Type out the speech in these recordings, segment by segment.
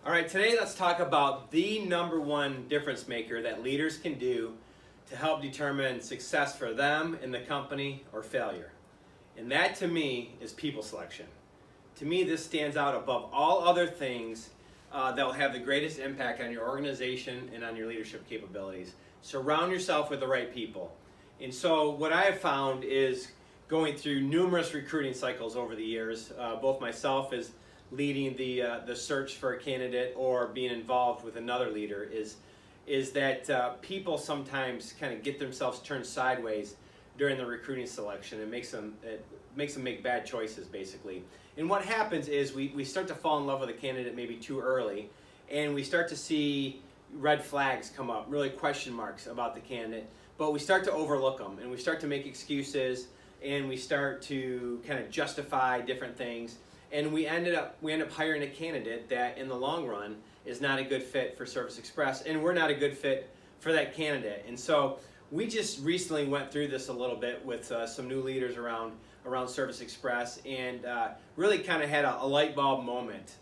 All right, today let's talk about the number one difference maker that leaders can do to help determine success for them in the company or failure. And that to me is people selection. To me, this stands out above all other things that will have the greatest impact on your organization and on your leadership capabilities. Surround yourself with the right people. And so what I have found is going through numerous recruiting cycles over the years, both myself as leading the search for a candidate or being involved with another leader is that people sometimes kind of get themselves turned sideways during the recruiting selection. It makes them make bad choices, basically. And what happens is we start to fall in love with a candidate maybe too early, and we start to see red flags come up, really question marks about the candidate, but we start to overlook them, and we start to make excuses, and we start to kind of justify different things. And we end up hiring a candidate that in the long run is not a good fit for Service Express, and we're not a good fit for that candidate. And so we just recently went through this a little bit with some new leaders around Service Express, and really kind of had a light bulb moment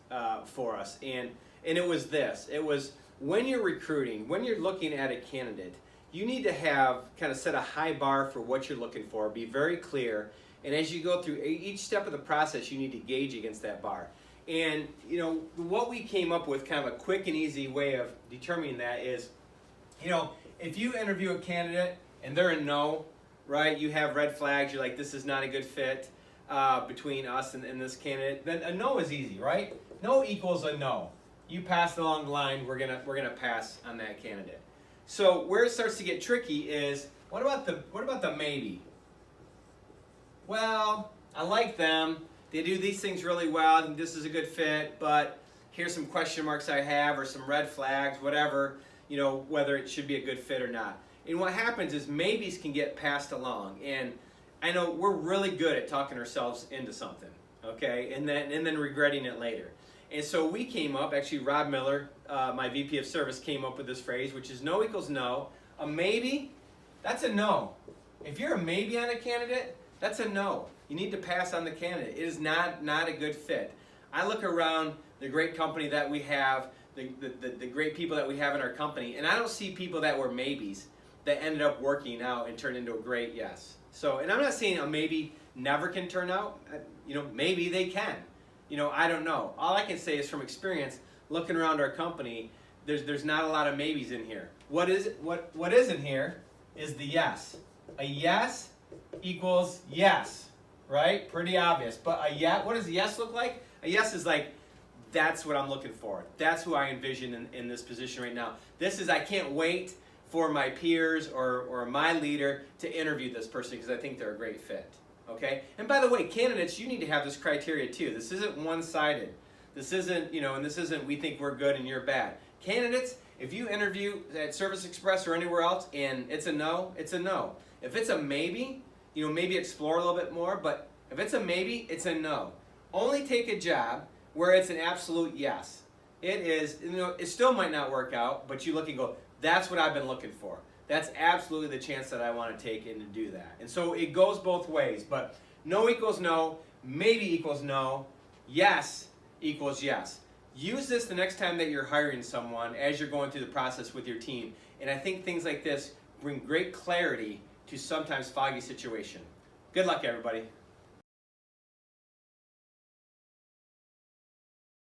for us. And it was this. It was when you're recruiting, when you're looking at a candidate, you need to have kind of set a high bar for what you're looking for, be very clear. And as you go through each step of the process, you need to gauge against that bar. And what we came up with, kind of a quick and easy way of determining that is, if you interview a candidate and they're a no, right? You have red flags. You're like, this is not a good fit between us and this candidate. Then a no is easy, right? No equals a no. You pass along the line. We're gonna pass on that candidate. So where it starts to get tricky is what about the maybe? Well, I like them. They do these things really well. I think this is a good fit, but here's some question marks I have or some red flags, whatever, whether it should be a good fit or not. And what happens is maybes can get passed along. And I know we're really good at talking ourselves into something, okay? And then regretting it later. And so we came up, actually Rob Miller, my VP of Service, came up with this phrase, which is no equals no. A maybe, that's a no. If you're a maybe on a candidate, that's a no. You need to pass on the candidate. It is not a good fit. I look around the great company that we have, the great people that we have in our company, and I don't see people that were maybes that ended up working out and turned into a great yes. So, and I'm not saying a maybe never can turn out. Maybe they can. I don't know. All I can say is from experience, looking around our company, there's not a lot of maybes in here. What is in here is the yes. A yes equals yes, right? Pretty obvious. But a yes, what does a yes look like? A yes is like, that's what I'm looking for. That's who I envision in this position right now. This is, I can't wait for my peers or my leader to interview this person because I think they're a great fit. Okay? And by the way, candidates, you need to have this criteria too. This isn't one-sided. This isn't, and this isn't we think we're good and you're bad. Candidates, if you interview at Service Express or anywhere else and it's a no, it's a no. If it's a maybe, maybe explore a little bit more, but if it's a maybe, it's a no. Only take a job where it's an absolute yes. It is, it still might not work out, but you look and go, that's what I've been looking for. That's absolutely the chance that I want to take and to do that. And so it goes both ways, but no equals no, maybe equals no, yes equals yes. Use this the next time that you're hiring someone as you're going through the process with your team. And I think things like this bring great clarity to sometimes foggy situation. Good luck, everybody.